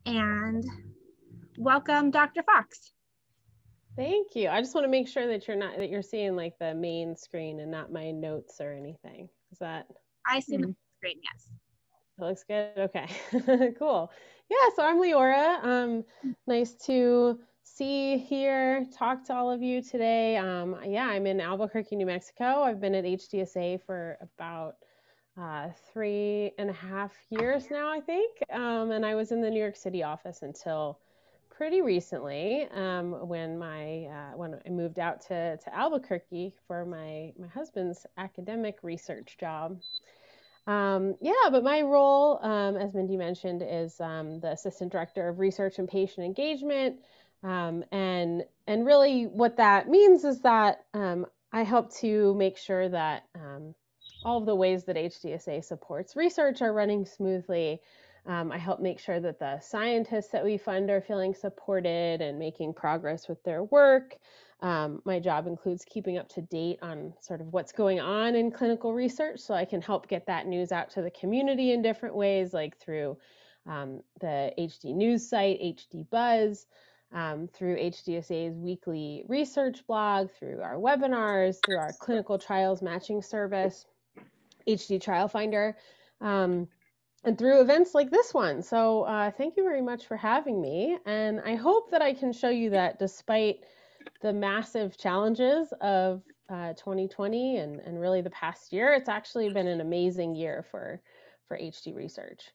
And welcome, Dr. Fox. Thank you. I just want to make sure that you're seeing like the main screen and not my notes or anything. Is that? I see the screen, yes. That looks good. Okay, cool. Yeah, so I'm Leora. Nice to see, hear, talk to all of you today. Yeah, I'm in Albuquerque, New Mexico. I've been at HDSA for about 3.5 years now, I think. And I was in the New York City office until pretty recently, when I moved out to Albuquerque for my husband's academic research job. Yeah, but my role, as Mindy mentioned, is the Assistant Director of Research and Patient Engagement. And really what that means is that I help to make sure that all of the ways that HDSA supports research are running smoothly. I help make sure that the scientists that we fund are feeling supported and making progress with their work. My job includes keeping up to date on sort of what's going on in clinical research, so I can help get that news out to the community in different ways, like through the HD News site, HD Buzz, through HDSA's weekly research blog, through our webinars, through our clinical trials matching service, HD Trial Finder, and through events like this one. So thank you very much for having me. And I hope that I can show you that despite the massive challenges of 2020 and really the past year, it's actually been an amazing year for HD research.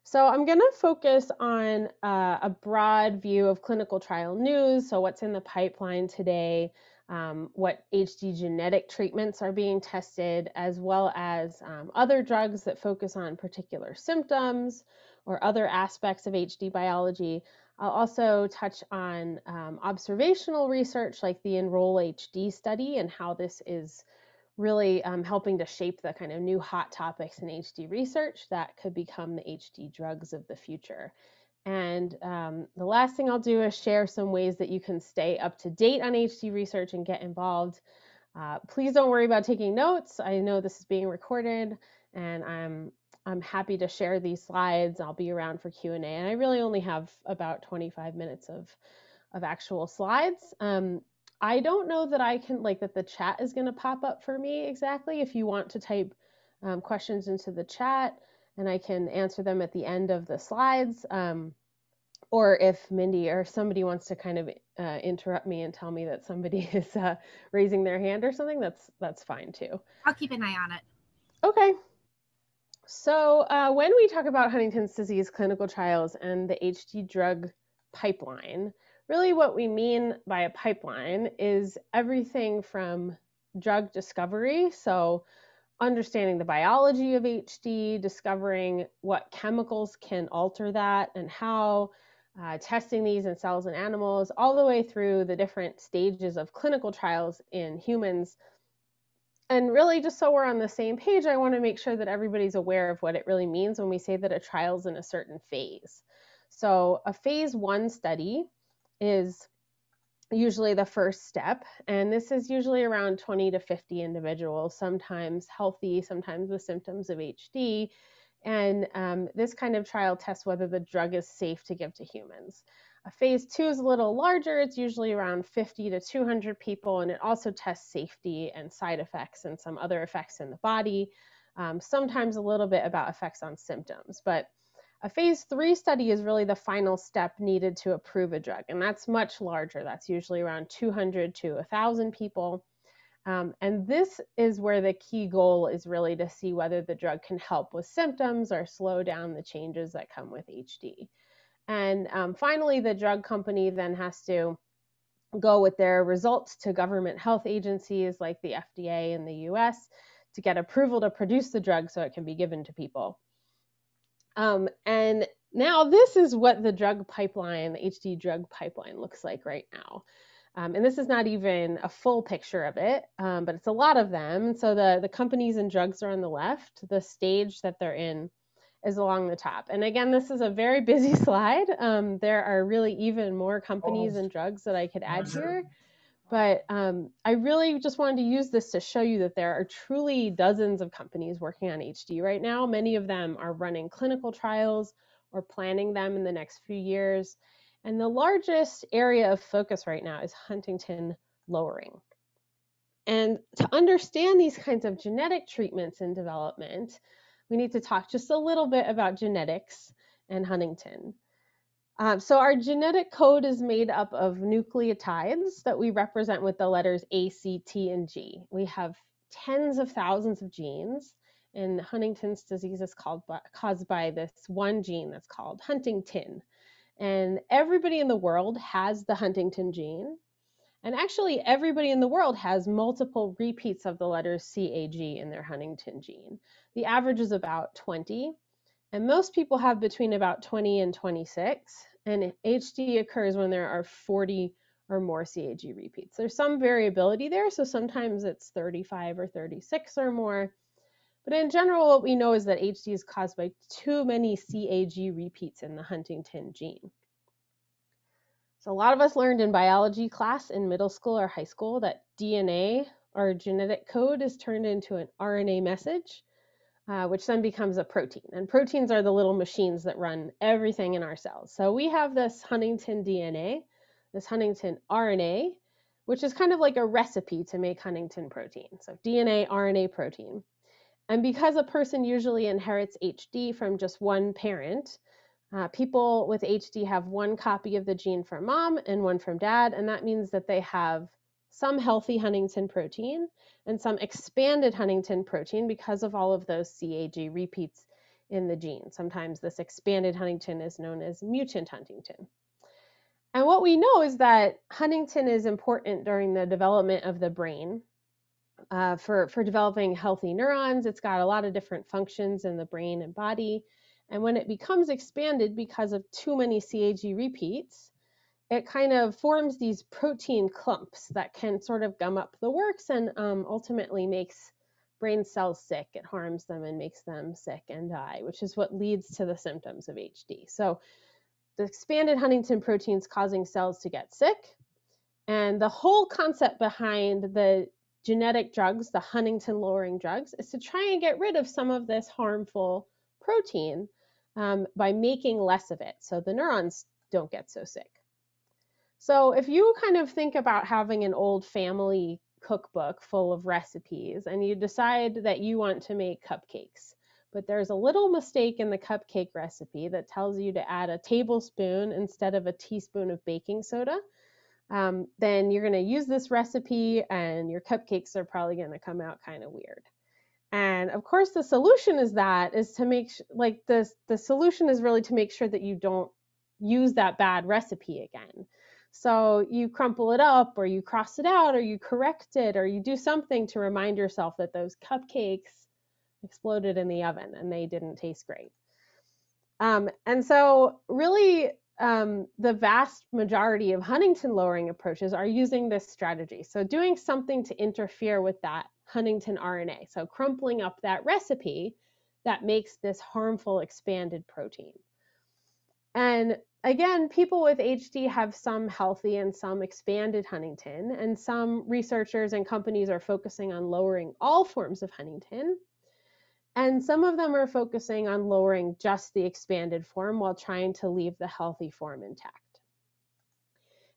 So I'm going to focus on a broad view of clinical trial news. So what's in the pipeline today, what HD genetic treatments are being tested, as well as other drugs that focus on particular symptoms or other aspects of HD biology. I'll also touch on observational research like the Enroll HD study and how this is really helping to shape the kind of new hot topics in HD research that could become the HD drugs of the future. And the last thing I'll do is share some ways that you can stay up to date on HD research and get involved. Please don't worry about taking notes. I know this is being recorded, and I'm happy to share these slides. I'll be around for Q&A, and I really only have about 25 minutes of actual slides. I don't know that I can, like, that the chat is going to pop up for me exactly. If you want to type questions into the chat, and I can answer them at the end of the slides. Or if Mindy or somebody wants to kind of interrupt me and tell me that somebody is raising their hand or something, that's fine too. I'll keep an eye on it. Okay. So when we talk about Huntington's disease clinical trials and the HD drug pipeline, really what we mean by a pipeline is everything from drug discovery, so understanding the biology of HD, discovering what chemicals can alter that and how, testing these in cells and animals, all the way through the different stages of clinical trials in humans. And really, just so we're on the same page, I want to make sure that everybody's aware of what it really means when we say that a trial's in a certain phase. So a phase 1 study is usually the first step, and this is usually around 20 to 50 individuals, sometimes healthy, sometimes with symptoms of HD. And this kind of trial tests whether the drug is safe to give to humans. A phase 2 is a little larger. It's usually around 50 to 200 people, and it also tests safety and side effects and some other effects in the body, sometimes a little bit about effects on symptoms. But a phase 3 study is really the final step needed to approve a drug, and that's much larger. That's usually around 200 to 1,000 people. And this is where the key goal is really to see whether the drug can help with symptoms or slow down the changes that come with HD. And finally, the drug company then has to go with their results to government health agencies like the FDA in the US to get approval to produce the drug so it can be given to people. And now this is what the drug pipeline, the HD drug pipeline looks like right now. And this is not even a full picture of it, but it's a lot of them. So the companies and drugs are on the left. The stage that they're in is along the top. And again, this is a very busy slide. There are really even more companies and drugs that I could add here. But I really just wanted to use this to show you that there are truly dozens of companies working on HD right now. Many of them are running clinical trials or planning them in the next few years. And the largest area of focus right now is huntingtin lowering. And to understand these kinds of genetic treatments in development, we need to talk just a little bit about genetics and Huntington. So our genetic code is made up of nucleotides that we represent with the letters A, C, T, and G. We have tens of thousands of genes, and Huntington's disease is caused by this one gene that's called huntingtin. And everybody in the world has the huntingtin gene. And actually, everybody in the world has multiple repeats of the letters CAG in their huntingtin gene. The average is about 20. And most people have between about 20 and 26, and HD occurs when there are 40 or more CAG repeats. There's some variability there, so sometimes it's 35 or 36 or more. But in general, what we know is that HD is caused by too many CAG repeats in the huntingtin gene. So a lot of us learned in biology class in middle school or high school that DNA, or genetic code, is turned into an RNA message, which then becomes a protein. And proteins are the little machines that run everything in our cells. So we have this huntingtin DNA, this huntingtin RNA, which is kind of like a recipe to make huntingtin protein. So DNA, RNA, protein. And because a person usually inherits HD from just one parent, people with HD have one copy of the gene from mom and one from dad, and that means that they have some healthy huntingtin protein and some expanded huntingtin protein because of all of those CAG repeats in the gene. Sometimes this expanded huntingtin is known as mutant huntingtin. And what we know is that huntingtin is important during the development of the brain. For developing healthy neurons, it's got a lot of different functions in the brain and body. And when it becomes expanded because of too many CAG repeats, it kind of forms these protein clumps that can sort of gum up the works and ultimately makes brain cells sick. It harms them and makes them sick and die, which is what leads to the symptoms of HD. So the expanded huntingtin proteins causing cells to get sick. And the whole concept behind the genetic drugs, the huntingtin lowering drugs, is to try and get rid of some of this harmful protein by making less of it so the neurons don't get so sick. So if you kind of think about having an old family cookbook full of recipes and you decide that you want to make cupcakes, but there's a little mistake in the cupcake recipe that tells you to add a tablespoon instead of a teaspoon of baking soda, then you're going to use this recipe and your cupcakes are probably going to come out kind of weird. And of course, the solution is to make the solution is really to make sure that you don't use that bad recipe again. So you crumple it up, or you cross it out, or you correct it, or you do something to remind yourself that those cupcakes exploded in the oven and they didn't taste great. And so really, the vast majority of huntingtin lowering approaches are using this strategy. So doing something to interfere with that huntingtin RNA. So crumpling up that recipe that makes this harmful expanded protein. And again, people with HD have some healthy and some expanded huntingtin, and some researchers and companies are focusing on lowering all forms of huntingtin. And some of them are focusing on lowering just the expanded form while trying to leave the healthy form intact.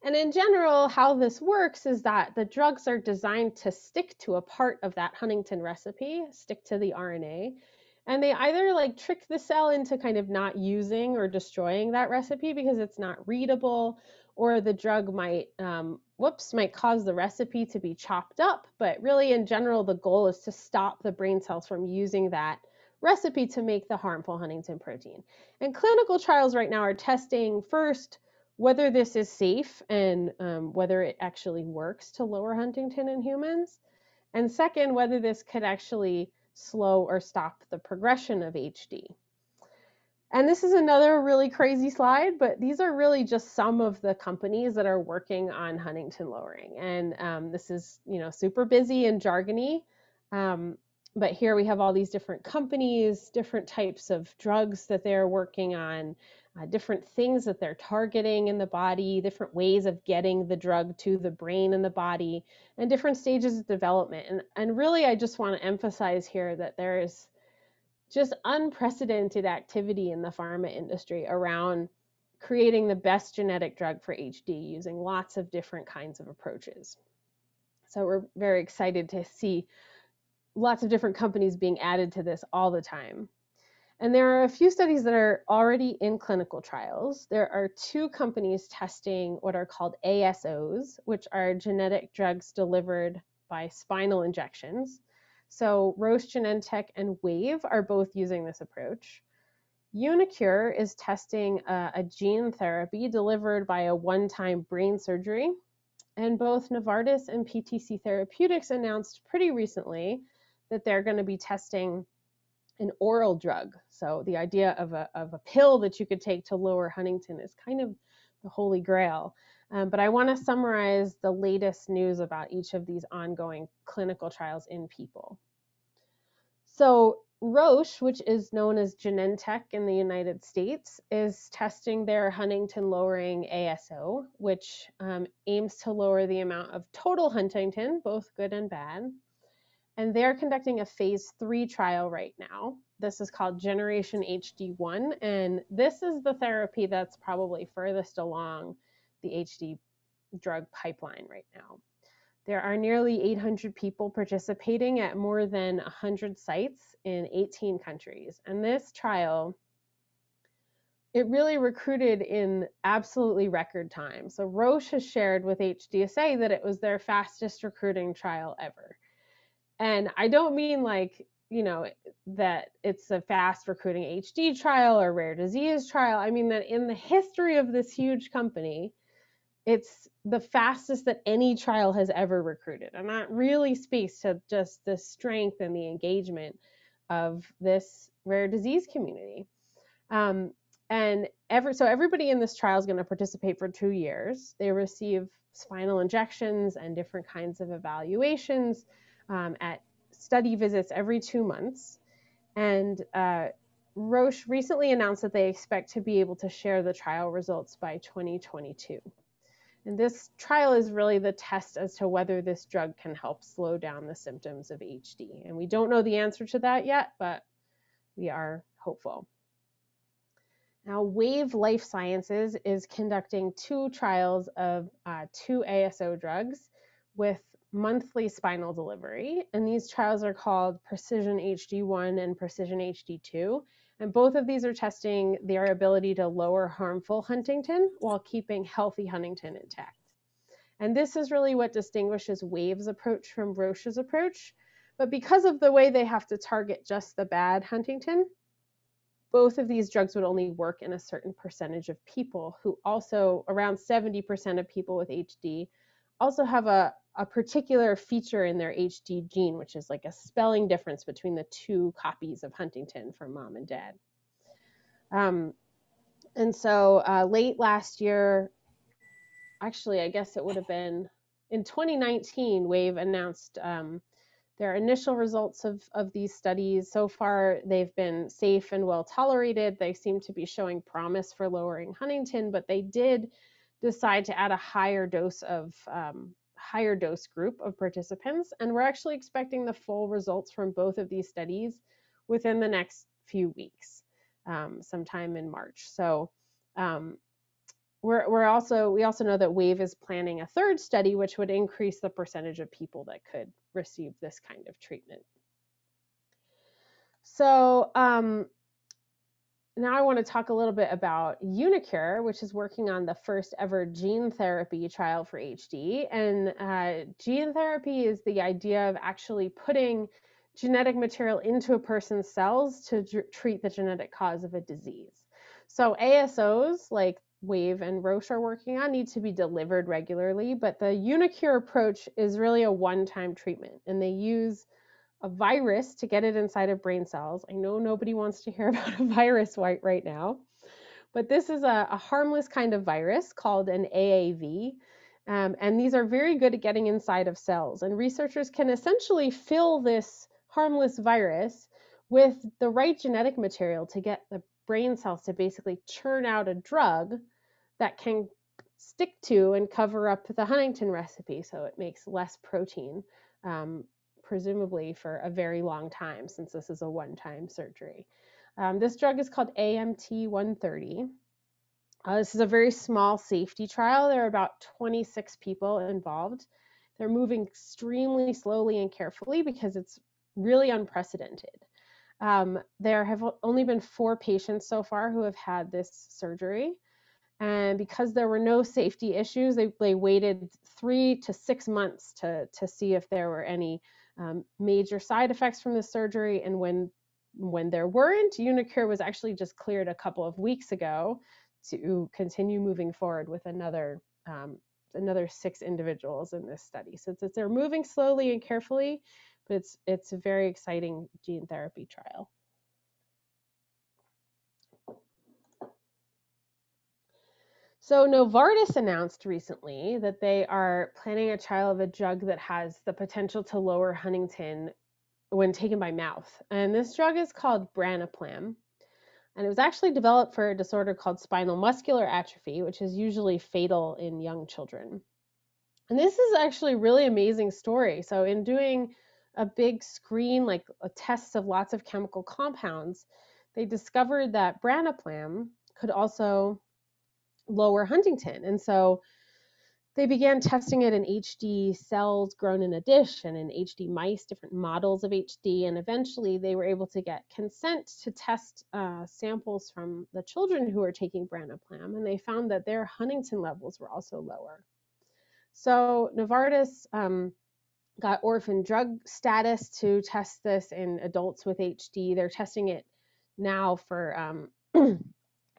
And in general, how this works is that the drugs are designed to stick to a part of that huntingtin recipe, stick to the RNA, and they either trick the cell into kind of not using or destroying that recipe because it's not readable, or the drug might cause the recipe to be chopped up. But really, in general, the goal is to stop the brain cells from using that recipe to make the harmful huntingtin protein. And clinical trials right now are testing first whether this is safe and whether it actually works to lower huntingtin in humans. And second, whether this could actually slow or stop the progression of HD. And this is another really crazy slide, but these are really just some of the companies that are working on huntingtin lowering. And this is, super busy and jargony. But here we have all these different companies, different types of drugs that they're working on, different things that they're targeting in the body, different ways of getting the drug to the brain and the body, and different stages of development. And really, I just want to emphasize here that there is just unprecedented activity in the pharma industry around creating the best genetic drug for HD using lots of different kinds of approaches. So we're very excited to see lots of different companies being added to this all the time. And there are a few studies that are already in clinical trials. There are 2 companies testing what are called ASOs, which are genetic drugs delivered by spinal injections. So Roche, Genentech, and Wave are both using this approach. uniQure is testing a gene therapy delivered by a one-time brain surgery. And both Novartis and PTC Therapeutics announced pretty recently that they're going to be testing an oral drug. So the idea of a pill that you could take to lower Huntington is kind of the holy grail. But I want to summarize the latest news about each of these ongoing clinical trials in people. So Roche, which is known as Genentech in the United States, is testing their Huntingtin lowering ASO, which aims to lower the amount of total Huntingtin, both good and bad. And they're conducting a phase 3 trial right now. This is called Generation HD1, and this is the therapy that's probably furthest along the HD drug pipeline right now. There are nearly 800 people participating at more than 100 sites in 18 countries. And this trial, it really recruited in absolutely record time. So Roche has shared with HDSA that it was their fastest recruiting trial ever. And I don't mean like, that it's a fast recruiting HD trial or rare disease trial. I mean that in the history of this huge company, it's the fastest that any trial has ever recruited. And that really speaks to just the strength and the engagement of this rare disease community. So everybody in this trial is going to participate for 2 years. They receive spinal injections and different kinds of evaluations at study visits every 2 months. And Roche recently announced that they expect to be able to share the trial results by 2022. And this trial is really the test as to whether this drug can help slow down the symptoms of HD. And we don't know the answer to that yet, but we are hopeful. Now, Wave Life Sciences is conducting 2 trials of 2 ASO drugs with monthly spinal delivery. And these trials are called Precision HD1 and Precision HD2. And both of these are testing their ability to lower harmful Huntingtin while keeping healthy Huntingtin intact. And this is really what distinguishes Wave's approach from Roche's approach. But because of the way they have to target just the bad Huntingtin, both of these drugs would only work in a certain percentage of people who also, around 70% of people with HD, also have a particular feature in their HD gene, which is like a spelling difference between the 2 copies of Huntingtin from mom and dad. And so late last year, actually, I guess it would have been in 2019, Wave announced their initial results of these studies. So far, they've been safe and well tolerated. They seem to be showing promise for lowering Huntingtin, but they did decide to add a higher dose group of participants. And we're actually expecting the full results from both of these studies within the next few weeks, sometime in March. So we also know that Wave is planning a 3rd study, which would increase the percentage of people that could receive this kind of treatment. So now I want to talk a little bit about uniQure, which is working on the first ever gene therapy trial for HD. And gene therapy is the idea of actually putting genetic material into a person's cells to treat the genetic cause of a disease. So ASOs, like Wave and Roche are working on, need to be delivered regularly, but the uniQure approach is really a one-time treatment, and they use a virus to get it inside of brain cells. I know nobody wants to hear about a virus right now, but this is a harmless kind of virus called an AAV, and these are very good at getting inside of cells, and researchers can essentially fill this harmless virus with the right genetic material to get the brain cells to basically churn out a drug that can stick to and cover up the Huntingtin recipe, so it makes less protein presumably for a very long time, since this is a one-time surgery. This drug is called AMT-130. This is a very small safety trial. There are about 26 people involved. They're moving extremely slowly and carefully because it's really unprecedented. There have only been 4 patients so far who have had this surgery. And because there were no safety issues, they waited 3 to 6 months to see if there were any major side effects from the surgery. And when there weren't, uniQure was actually just cleared a couple of weeks ago to continue moving forward with another 6 individuals in this study. So they're moving slowly and carefully, but it's a very exciting gene therapy trial. So Novartis announced recently that they are planning a trial of a drug that has the potential to lower Huntingtin when taken by mouth. And this drug is called branaplam. And it was actually developed for a disorder called spinal muscular atrophy, which is usually fatal in young children. And this is actually a really amazing story. So in doing a big screen, like a test of lots of chemical compounds, they discovered that branaplam could also lower Huntingtin. And so they began testing it in HD cells grown in a dish and in HD mice, different models of HD. And eventually they were able to get consent to test samples from the children who were taking branaplam. And they found that their Huntingtin levels were also lower. So Novartis got orphan drug status to test this in adults with HD. They're testing it now for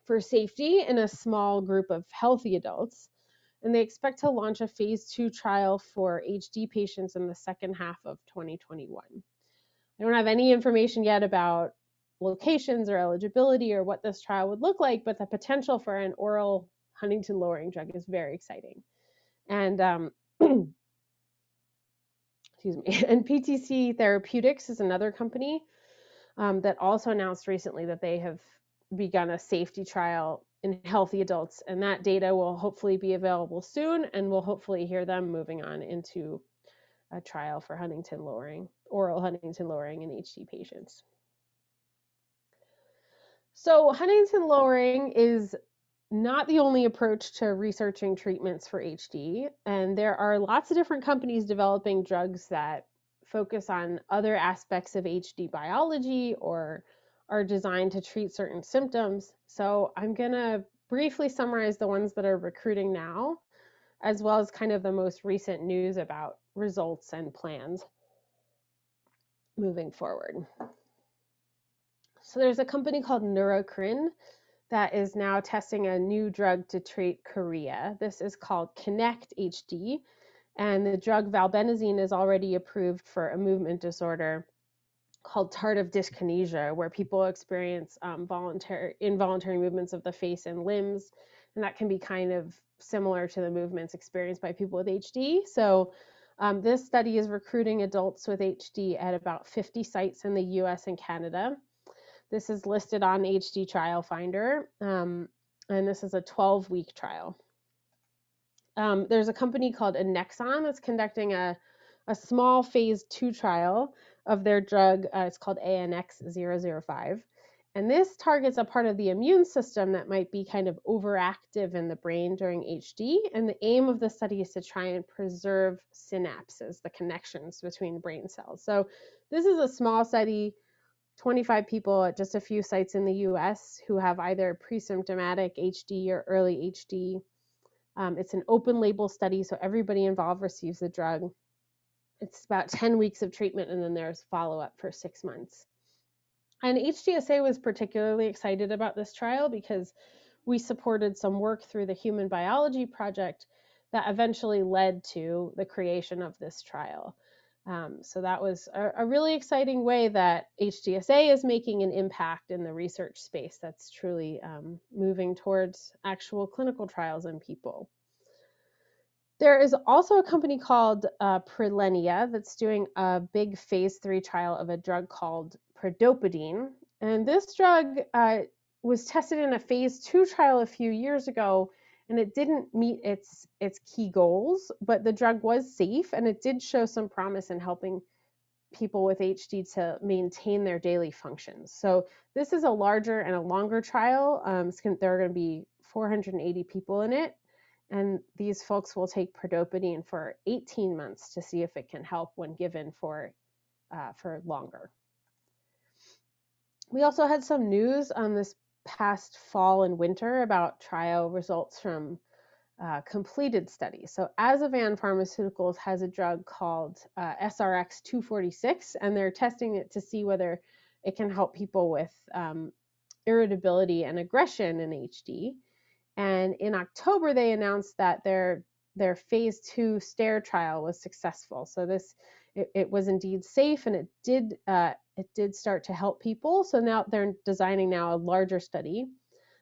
for safety in a small group of healthy adults. And they expect to launch a phase 2 trial for HD patients in the second half of 2021. I don't have any information yet about locations or eligibility or what this trial would look like, but the potential for an oral Huntingtin lowering drug is very exciting. And excuse me, and PTC Therapeutics is another company that also announced recently that they have begun a safety trial in healthy adults, and that data will hopefully be available soon, and we'll hopefully hear them moving on into a trial for Huntingtin lowering, oral Huntingtin lowering in HD patients. So Huntingtin lowering is not the only approach to researching treatments for HD, and there are lots of different companies developing drugs that focus on other aspects of HD biology or are designed to treat certain symptoms. So I'm going to briefly summarize the ones that are recruiting now, as well as kind of the most recent news about results and plans moving forward. So there's a company called Neurocrine that is now testing a new drug to treat chorea. This is called Connect HD, and the drug valbenazine is already approved for a movement disorder called tardive dyskinesia, where people experience involuntary movements of the face and limbs, and that can be kind of similar to the movements experienced by people with HD. So this study is recruiting adults with HD at about 50 sites in the US and Canada. This is listed on HD Trial Finder, and this is a 12-week trial. There's a company called Annexon that's conducting a small phase 2 trial of their drug. It's called ANX005. And this targets a part of the immune system that might be kind of overactive in the brain during HD. And the aim of the study is to try and preserve synapses, the connections between brain cells. So this is a small study, 25 people at just a few sites in the US who have either pre-symptomatic HD or early HD. It's an open label study, so everybody involved receives the drug. It's about 10 weeks of treatment, and then there's follow-up for 6 months. And HDSA was particularly excited about this trial because we supported some work through the Human Biology Project that eventually led to the creation of this trial. So that was a really exciting way that HDSA is making an impact in the research space that's truly moving towards actual clinical trials in people. There is also a company called Prelenia that's doing a big phase 3 trial of a drug called predopidine. And this drug was tested in a phase 2 trial a few years ago, and it didn't meet its key goals, but the drug was safe, and it did show some promise in helping people with HD to maintain their daily functions. So this is a larger and a longer trial. There are going to be 480 people in it, and these folks will take predopidine for 18 months to see if it can help when given for longer. We also had some news on this past fall and winter about trial results from completed studies. So Azavan Pharmaceuticals has a drug called SRX246, and they're testing it to see whether it can help people with irritability and aggression in HD. And in October, they announced that their phase 2 STARE trial was successful. So it was indeed safe, and it did start to help people. So now they're designing a larger study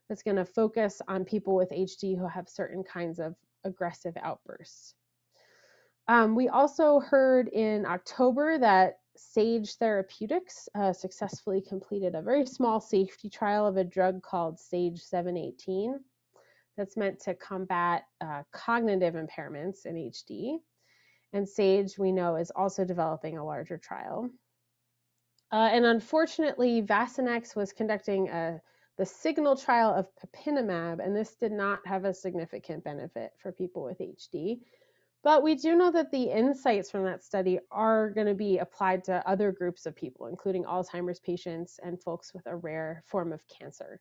that's going to focus on people with HD who have certain kinds of aggressive outbursts. We also heard in October that Sage Therapeutics successfully completed a very small safety trial of a drug called Sage 718 that's meant to combat cognitive impairments in HD. And Sage, we know, is also developing a larger trial. And unfortunately, Vasinex was conducting the signal trial of papinamab, and this did not have a significant benefit for people with HD. But we do know that the insights from that study are going to be applied to other groups of people, including Alzheimer's patients and folks with a rare form of cancer.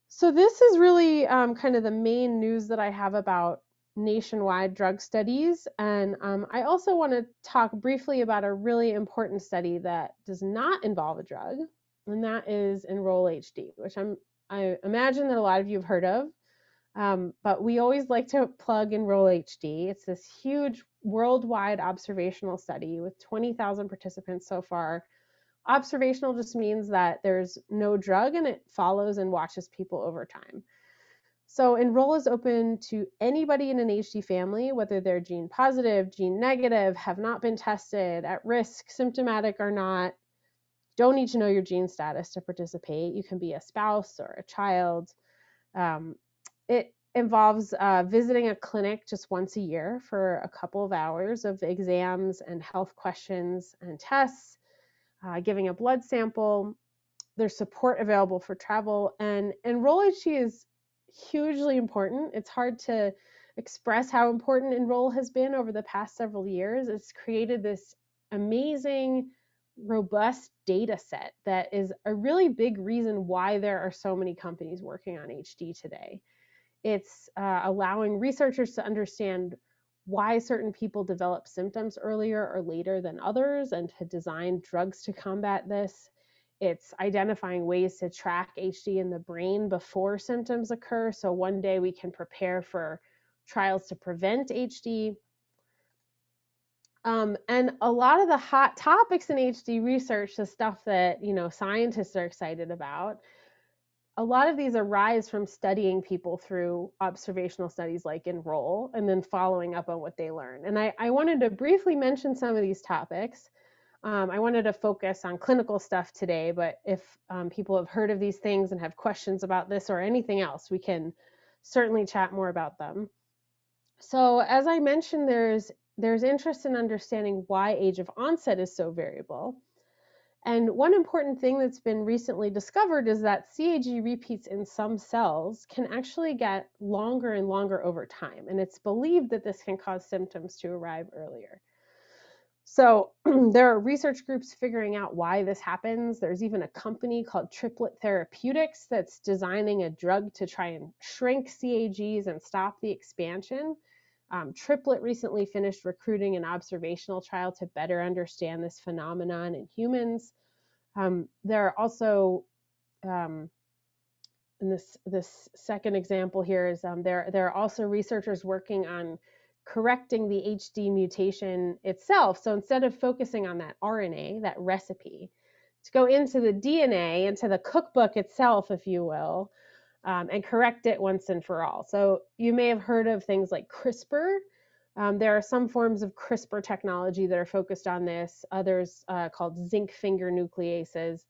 So this is really kind of the main news that I have about nationwide drug studies. And I also want to talk briefly about a really important study that does not involve a drug, and that is Enroll-HD, which I imagine that a lot of you have heard of. But we always like to plug Enroll-HD. It's this huge worldwide observational study with 20,000 participants so far. Observational just means that there's no drug and it follows and watches people over time. So Enroll is open to anybody in an HD family, whether they're gene positive, gene negative, have not been tested, at risk, symptomatic or not. Don't need to know your gene status to participate. You can be a spouse or a child. It involves visiting a clinic just once a year for a couple of hours of exams and health questions and tests, giving a blood sample. There's support available for travel, and Enroll-HD is hugely important. It's hard to express how important Enroll has been over the past several years. It's created this amazing, robust data set that is a really big reason why there are so many companies working on HD today. It's allowing researchers to understand why certain people develop symptoms earlier or later than others and to design drugs to combat this. It's identifying ways to track HD in the brain before symptoms occur, so one day we can prepare for trials to prevent HD. And a lot of the hot topics in HD research, the stuff that scientists are excited about, a lot of these arise from studying people through observational studies like Enroll and then following up on what they learn. And I wanted to briefly mention some of these topics. I wanted to focus on clinical stuff today, but if people have heard of these things and have questions about this or anything else, we can certainly chat more about them. So as I mentioned, there's interest in understanding why age of onset is so variable. And one important thing that's been recently discovered is that CAG repeats in some cells can actually get longer and longer over time. And it's believed that this can cause symptoms to arrive earlier. So there are research groups figuring out why this happens. There's even a company called Triplet Therapeutics that's designing a drug to try and shrink CAGs and stop the expansion. Triplet recently finished recruiting an observational trial to better understand this phenomenon in humans. There are also, and this second example here is there are also researchers working on correcting the HD mutation itself. So instead of focusing on that RNA, that recipe, to go into the DNA, into the cookbook itself, if you will, and correct it once and for all. So you may have heard of things like CRISPR. There are some forms of CRISPR technology that are focused on this, others called zinc finger nucleases.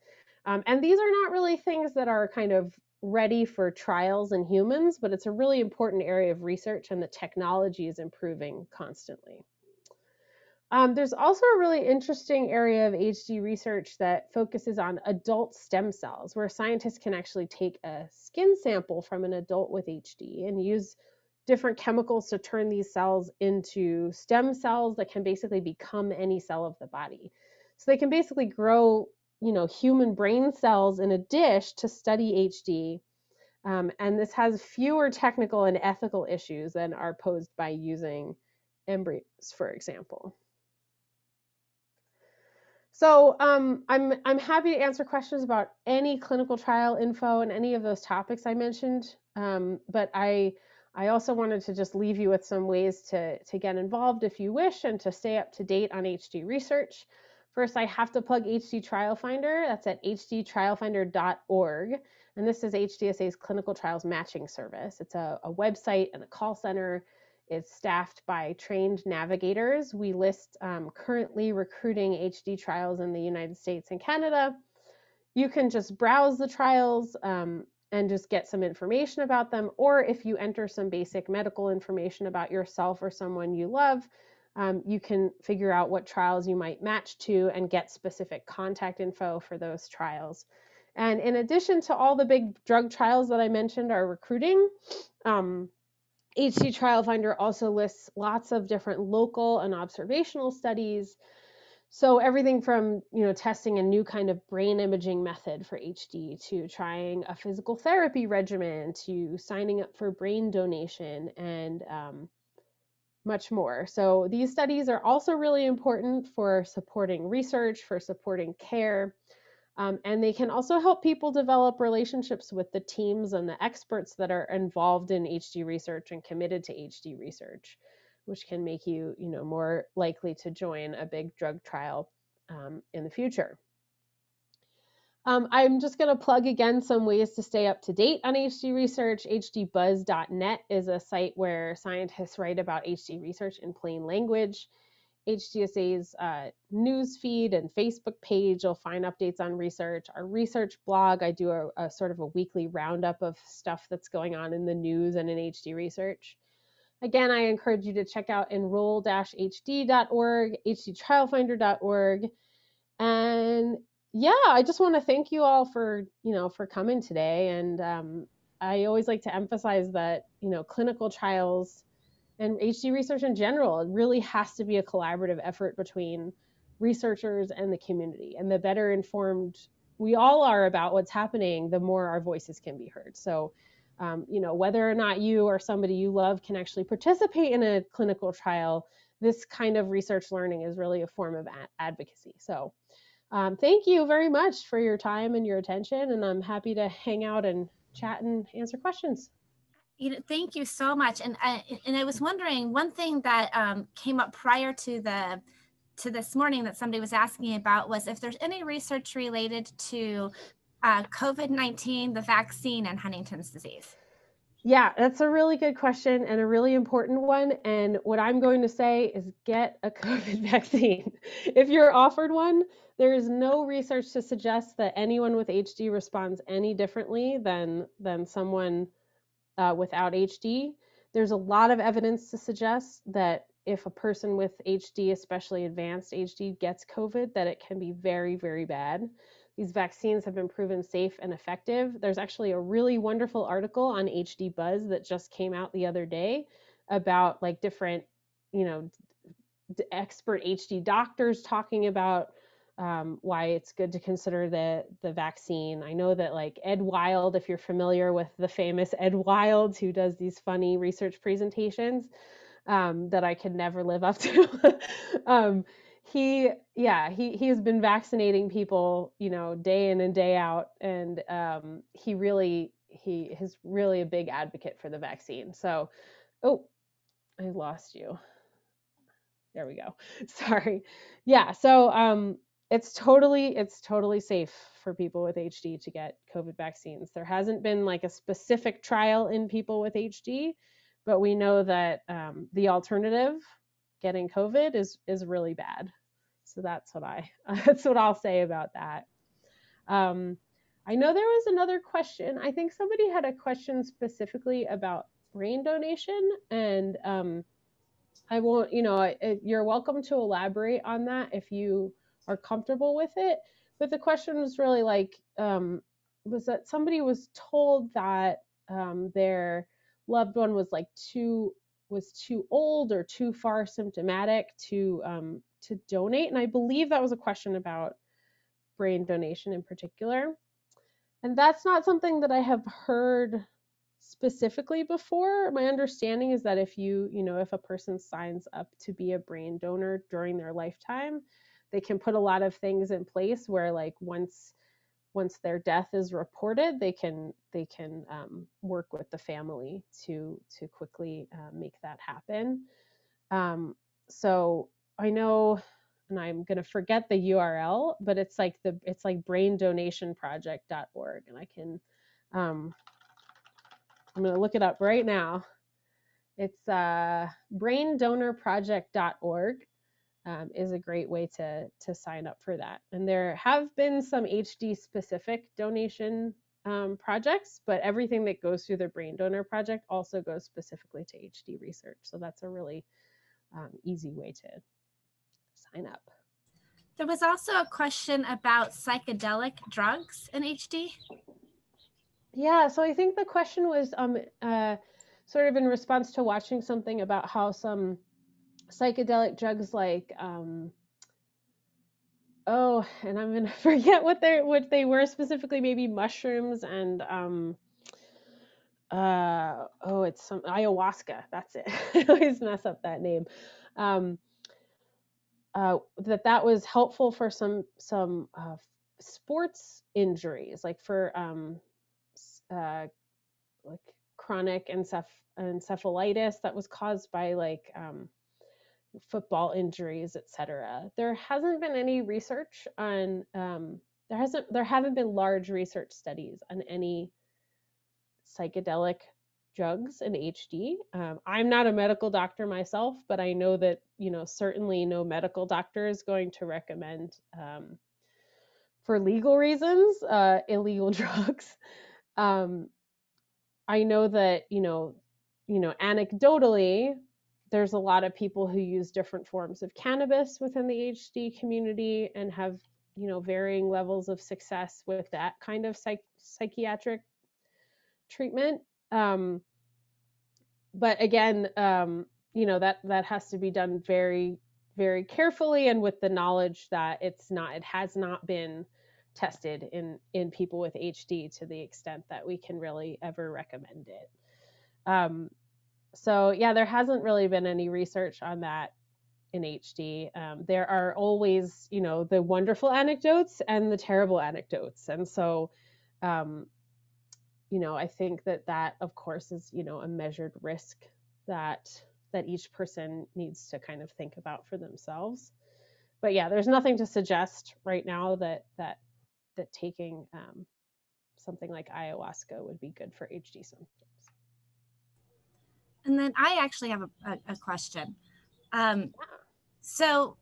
And these are not really things that are kind of ready for trials in humans, but it's a really important area of research and the technology is improving constantly. There's also a really interesting area of HD research that focuses on adult stem cells, where scientists can actually take a skin sample from an adult with HD and use different chemicals to turn these cells into stem cells that can basically become any cell of the body. So they can basically grow, human brain cells in a dish to study HD. And this has fewer technical and ethical issues than are posed by using embryos, for example. So I'm happy to answer questions about any clinical trial info and any of those topics I mentioned. But I also wanted to just leave you with some ways to get involved if you wish and to stay up to date on HD research. First, I have to plug HD Trial Finder. That's at hdtrialfinder.org. And this is HDSA's clinical trials matching service. It's a website and a call center. It's staffed by trained navigators. We list currently recruiting HD trials in the United States and Canada. You can just browse the trials and just get some information about them. Or if you enter some basic medical information about yourself or someone you love, you can figure out what trials you might match to and get specific contact info for those trials. And in addition to all the big drug trials that I mentioned are recruiting, HD Trial Finder also lists lots of different local and observational studies. So everything from, testing a new kind of brain imaging method for HD to trying a physical therapy regimen to signing up for brain donation and much more. So these studies are also really important for supporting research, for supporting care. And they can also help people develop relationships with the teams and the experts that are involved in HD research and committed to HD research, which can make you, more likely to join a big drug trial in the future. I'm just going to plug again some ways to stay up to date on HD research. hdbuzz.net is a site where scientists write about HD research in plain language. HDSA's news feed and Facebook page, you'll find updates on research. Our research blog, I do a sort of a weekly roundup of stuff that's going on in the news and in HD research. Again, I encourage you to check out enroll-hd.org, hdtrialfinder.org. And yeah, I just want to thank you all for coming today. And I always like to emphasize that, clinical trials and HD research in general, it really has to be a collaborative effort between researchers and the community. And the better informed we all are about what's happening, the more our voices can be heard. So, whether or not you or somebody you love can actually participate in a clinical trial, this kind of research learning is really a form of advocacy. So thank you very much for your time and your attention. And I'm happy to hang out and chat and answer questions. Thank you so much. And I was wondering, one thing that came up prior to this morning that somebody was asking about was if there's any research related to COVID-19, the vaccine, and Huntington's disease. Yeah, that's a really good question and a really important one. And what I'm going to say is get a COVID vaccine. If you're offered one, there is no research to suggest that anyone with HD responds any differently than someone without HD. There's a lot of evidence to suggest that if a person with HD, especially advanced HD, gets COVID, that it can be very, very bad. These vaccines have been proven safe and effective. There's actually a really wonderful article on HD Buzz that just came out the other day about like different, expert HD doctors talking about why it's good to consider the vaccine. I know that like Ed Wild, if you're familiar with the famous Ed Wild, who does these funny research presentations that I could never live up to. He has been vaccinating people, day in and day out, and he is really a big advocate for the vaccine. So, oh, I lost you. There we go. Sorry. Yeah. So it's totally safe for people with HD to get COVID vaccines. There hasn't been like a specific trial in people with HD, but we know that the alternative, getting COVID, is really bad. So that's what I'll say about that. I know there was another question. I think somebody had a question specifically about brain donation, and I won't, you're welcome to elaborate on that if you are comfortable with it. But the question was really like, was that somebody was told that their loved one was too old or too far symptomatic to donate, and I believe that was a question about brain donation in particular. And that's not something that I have heard specifically before. My understanding is that if a person signs up to be a brain donor during their lifetime, they can put a lot of things in place where, like, once their death is reported, they can work with the family to quickly make that happen. So I know, and I'm going to forget the URL, but it's like braindonationproject.org, and I'm going to look it up right now. It's braindonorproject.org is a great way to sign up for that. And there have been some HD specific donation projects, but everything that goes through the Brain Donor Project also goes specifically to HD research. So that's a really easy way to sign up. There was also a question about psychedelic drugs in HD. Yeah, so I think the question was sort of in response to watching something about how some psychedelic drugs like and I'm gonna forget what they were specifically, maybe mushrooms and it's some ayahuasca, that's it. I always mess up that name. That was helpful for some sports injuries, like for like chronic encephalitis that was caused by like football injuries, etc. There hasn't been any research on there haven't been large research studies on any psychedelic drugs in HD. I'm not a medical doctor myself, but I know that certainly no medical doctor is going to recommend for legal reasons illegal drugs. I know that anecdotally there's a lot of people who use different forms of cannabis within the HD community and have varying levels of success with that kind of psychiatric treatment. But again, that has to be done very, very carefully and with the knowledge that it has not been tested in people with HD to the extent that we can really ever recommend it. So yeah, there hasn't really been any research on that in HD. There are always, the wonderful anecdotes and the terrible anecdotes, and so I think that of course is a measured risk that each person needs to kind of think about for themselves. But yeah, there's nothing to suggest right now that taking something like ayahuasca would be good for HD symptoms. And then I actually have a question. So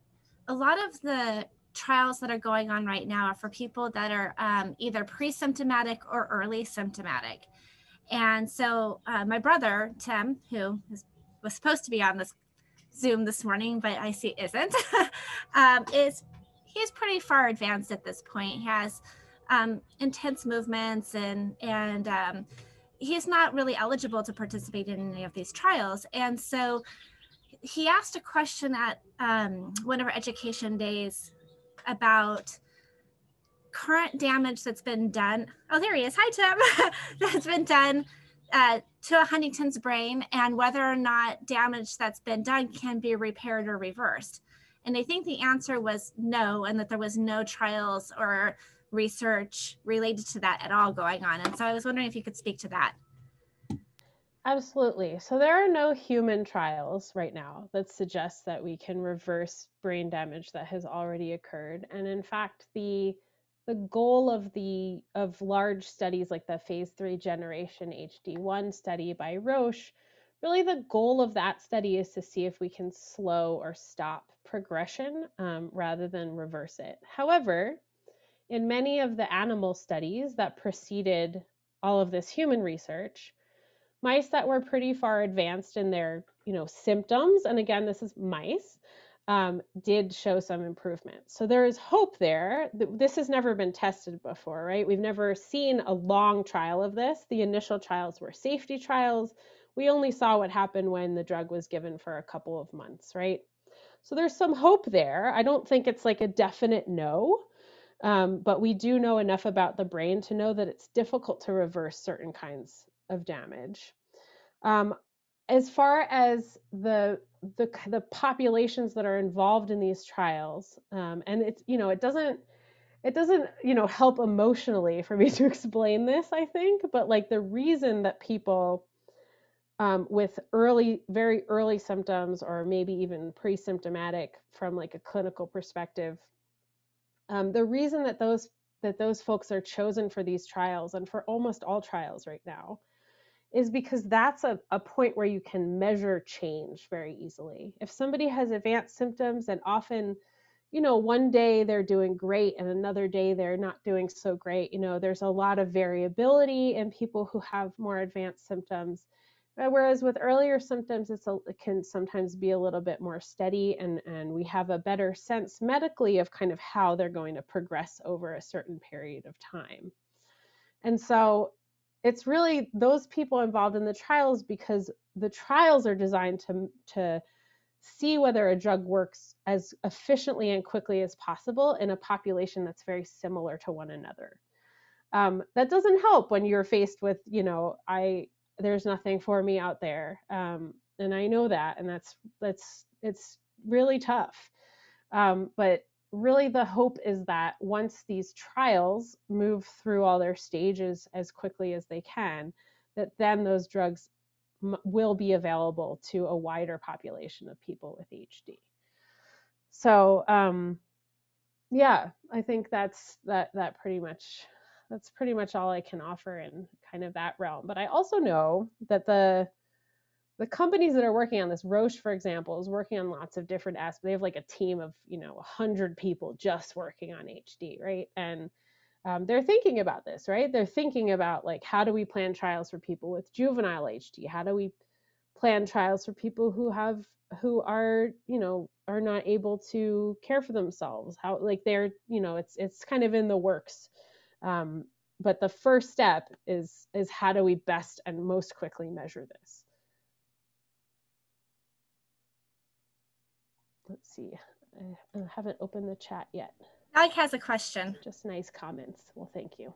a lot of the trials that are going on right now are for people that are either pre-symptomatic or early symptomatic. And so my brother, Tim, who was supposed to be on this Zoom this morning, but I see isn't, he's pretty far advanced at this point. He has intense movements and he's not really eligible to participate in any of these trials. And so he asked a question at one of our education days about current damage that's been done. Oh, there he is. Hi, Tim. That's been done to a Huntington's brain and whether or not damage that's been done can be repaired or reversed. And I think the answer was no, and that there was no trials or research related to that at all going on. And so I was wondering if you could speak to that. Absolutely. So there are no human trials right now that suggest that we can reverse brain damage that has already occurred. And in fact, the goal of large studies like the phase 3 generation HD1 study by Roche, really the goal of that study is to see if we can slow or stop progression rather than reverse it. However, in many of the animal studies that preceded all of this human research, mice that were pretty far advanced in their, symptoms, and again, this is mice, did show some improvement. So there is hope there. This has never been tested before, right? We've never seen a long trial of this. The initial trials were safety trials. We only saw what happened when the drug was given for a couple of months, right? So there's some hope there. I don't think it's like a definite no, but we do know enough about the brain to know that it's difficult to reverse certain kinds of damage. As far as the populations that are involved in these trials, and it's, it doesn't help emotionally for me to explain this, I think, but like the reason that people with very early symptoms, or maybe even pre-symptomatic from like a clinical perspective, the reason that those folks are chosen for these trials, and for almost all trials right now, is because that's a point where you can measure change very easily. If somebody has advanced symptoms, and often, one day they're doing great and another day they're not doing so great, there's a lot of variability in people who have more advanced symptoms. Whereas with earlier symptoms, it can sometimes be a little bit more steady, and we have a better sense medically of kind of how they're going to progress over a certain period of time. And so it's really those people involved in the trials, because the trials are designed to see whether a drug works as efficiently and quickly as possible in a population that's very similar to one another. That doesn't help when you're faced with, there's nothing for me out there, and I know that, and it's really tough. But really, the hope is that once these trials move through all their stages as quickly as they can, that then those drugs will be available to a wider population of people with HD. So, yeah, I think that's pretty much all I can offer in kind of that realm. But I also know that the companies that are working on this, Roche, for example, is working on lots of different aspects. They have like a team of 100 people just working on HD, right? And they're thinking about this, right? They're thinking about like, how do we plan trials for people with juvenile HD? How do we plan trials for people who are not able to care for themselves? How, like, they're, it's kind of in the works. But the first step is how do we best and most quickly measure this? Let's see. I haven't opened the chat yet. Doug has a question. Just nice comments. Well, thank you.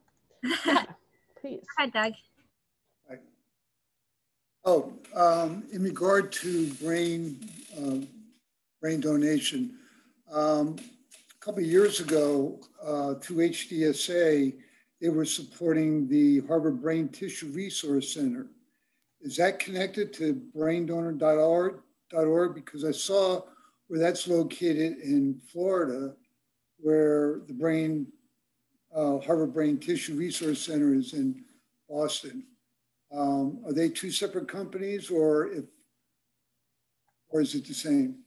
Yeah, please. Hi, Doug. Hi. In regard to brain donation, a couple of years ago, through HDSA, they were supporting the Harvard Brain Tissue Resource Center. Is that connected to braindonor.org? Because I saw where that's located in Florida, where the Harvard Brain Tissue Resource Center is in Boston. Are they two separate companies, or is it the same?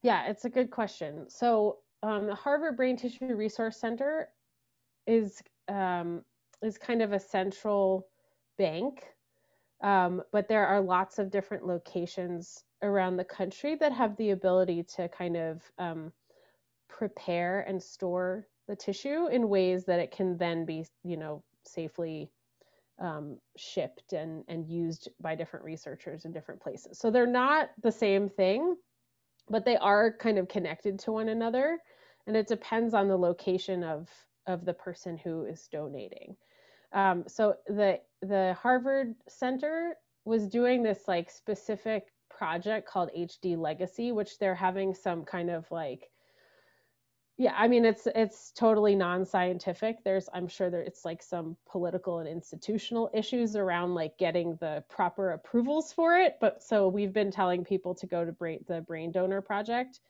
Yeah, it's a good question. So the Harvard Brain Tissue Resource Center is kind of a central bank, but there are lots of different locations around the country that have the ability to kind of prepare and store the tissue in ways that it can then be, safely shipped and used by different researchers in different places. So they're not the same thing, but they are kind of connected to one another, and it depends on the location of the person who is donating. So the Harvard Center was doing this like specific project called HD Legacy, which they're having some kind of like, yeah, I mean, it's totally non-scientific. I'm sure it's like some political and institutional issues around like getting the proper approvals for it. But so we've been telling people to go to the Brain Donor Project,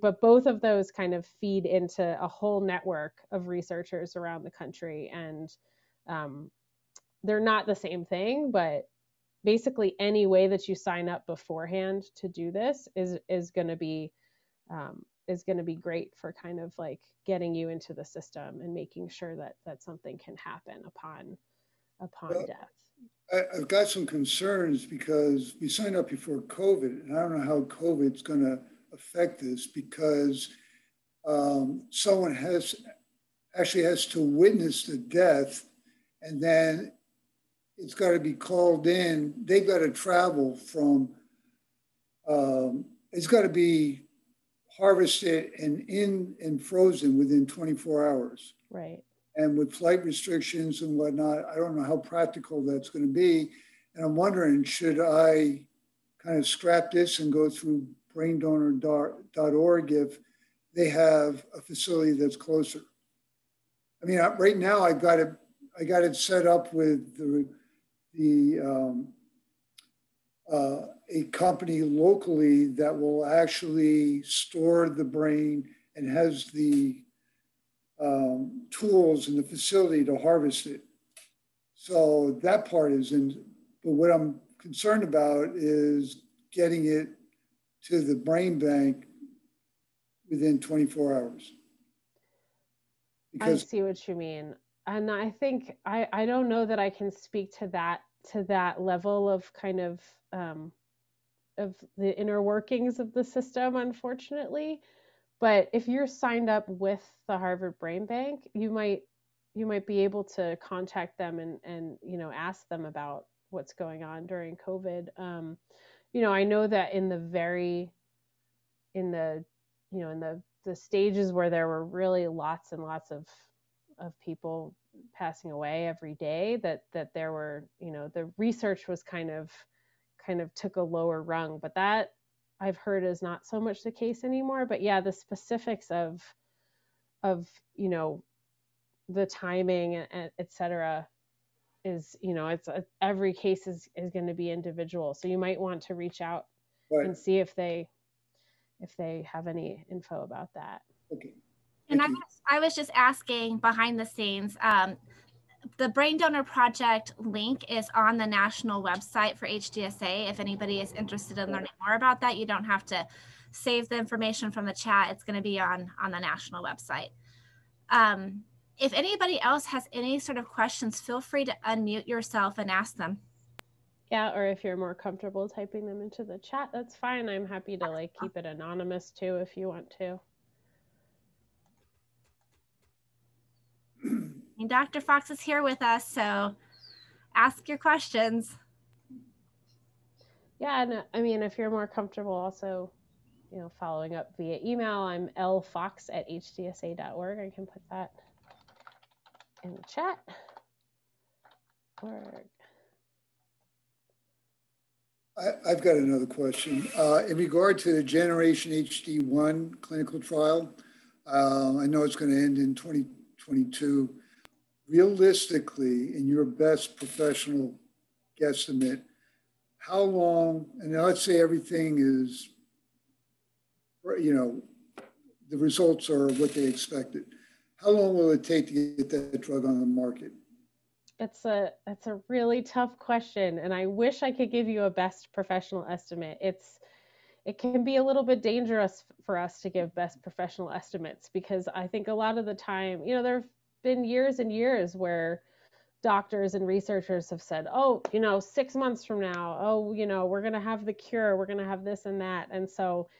but both of those kind of feed into a whole network of researchers around the country, and they're not the same thing, but basically any way that you sign up beforehand to do this is going to be great for kind of like getting you into the system and making sure that something can happen upon death. I've got some concerns because we signed up before COVID, and I don't know how COVID's going to affect this because someone actually has to witness the death, and then it's got to be called in. They've got to travel from, it's got to be harvested and in and frozen within 24 hours. Right. And with flight restrictions and whatnot, I don't know how practical that's going to be. And I'm wondering, should I kind of scrap this and go through braindonor.org if they have a facility that's closer? I mean, right now I got it set up with a company locally that will actually store the brain and has the tools in the facility to harvest it. So that part is in, but what I'm concerned about is getting it to the brain bank within 24 hours. Because I see what you mean. And I think, I don't know that I can speak to that level of kind of the inner workings of the system, unfortunately. But if you're signed up with the Harvard Brain Bank, you might be able to contact them and ask them about what's going on during COVID. I know that in the stages where there were really lots and lots of people passing away every day, that there were, the research was kind of took a lower rung, but that I've heard is not so much the case anymore. But yeah, the specifics of the timing, et cetera, is, it's every case is going to be individual. So you might want to reach out right. and see if they have any info about that. Okay. And I was just asking behind the scenes, the Brain Donor Project link is on the national website for HDSA. If anybody is interested in learning more about that, you don't have to save the information from the chat. It's going to be on the national website. If anybody else has any sort of questions, feel free to unmute yourself and ask them. Yeah, or if you're more comfortable typing them into the chat, that's fine. I'm happy to keep it anonymous too if you want to. And Dr. Fox is here with us, so ask your questions. Yeah, and I mean, if you're more comfortable also, following up via email, I'm lfox@hdsa.org. I can put that in the chat. I've got another question. In regard to the Generation HD1 clinical trial, I know it's going to end in 2022. Realistically, in your best professional guesstimate, how long, and let's say everything is, the results are what they expected, how long will it take to get that drug on the market? That's a really tough question, and I wish I could give you a best professional estimate. It can be a little bit dangerous for us to give best professional estimates, because I think a lot of the time, there have been years and years where doctors and researchers have said, 6 months from now, we're going to have the cure, we're going to have this and that. And so,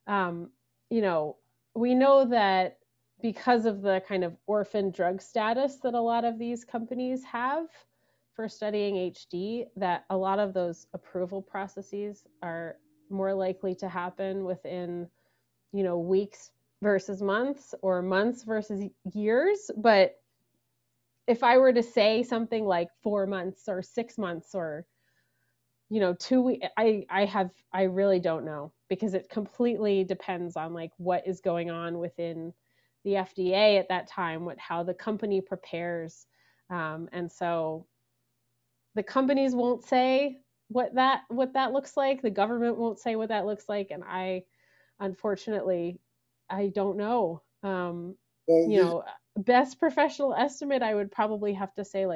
we know that because of the kind of orphan drug status that a lot of these companies have for studying HD, that a lot of those approval processes are more likely to happen within, weeks versus months, or months versus years. But if I were to say something like 4 months or 6 months or 2 weeks, I really don't know, because it completely depends on what is going on within the FDA at that time, how the company prepares. And so the companies won't say what that looks like. The government won't say what that looks like. And unfortunately, I don't know. Best professional estimate, I would probably have to say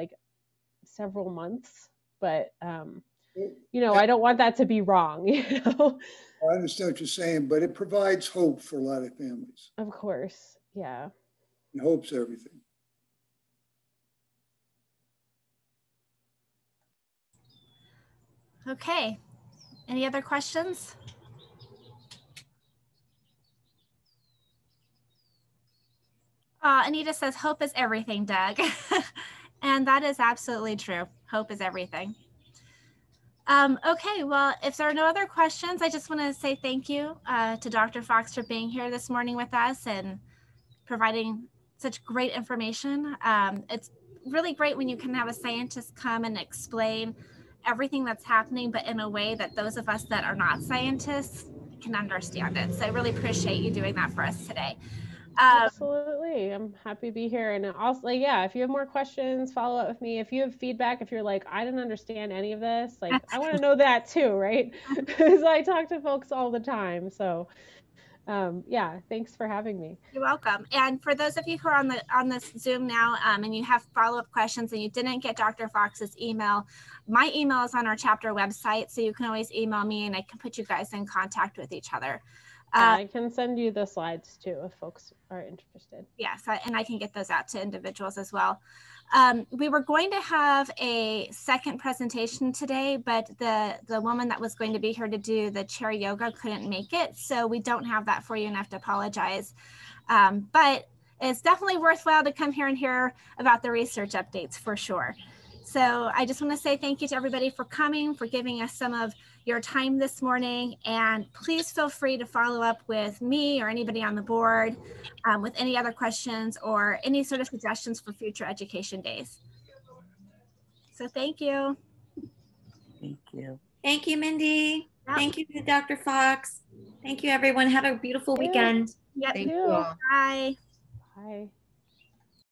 several months, but I don't want that to be wrong. I understand what you're saying, but it provides hope for a lot of families. Of course, yeah. And hope's everything. Okay. Any other questions? Anita says, hope is everything, Doug. And that is absolutely true. Hope is everything. Okay, well, if there are no other questions, I just want to say thank you to Dr. Fox for being here this morning with us and providing such great information. It's really great when you can have a scientist come and explain everything that's happening, but in a way that those of us that are not scientists can understand it. So I really appreciate you doing that for us today. Absolutely. I'm happy to be here. And also, like, yeah, if you have more questions, follow up with me. If you have feedback, if you're like, I didn't understand any of this, like, I want to know that too, right? Because I talk to folks all the time. So yeah, thanks for having me. You're welcome. And for those of you who are on this Zoom now and you have follow-up questions and you didn't get Dr. Fox's email, my email is on our chapter website, so you can always email me and I can put you guys in contact with each other. I can send you the slides too if folks are interested. Yes, and I can get those out to individuals as well. We were going to have a second presentation today, but the woman that was going to be here to do the chair yoga couldn't make it. So we don't have that for you and I have to apologize. But it's definitely worthwhile to come here and hear about the research updates for sure. So I just want to say thank you to everybody for coming, for giving us some of your time this morning. And please feel free to follow up with me or anybody on the board with any other questions or any sort of suggestions for future education days. So thank you. Thank you. Thank you, Mindy. Yep. Thank you, Dr. Fox. Thank you, everyone. Have a beautiful weekend. Yep. Thank you all. Bye. Bye.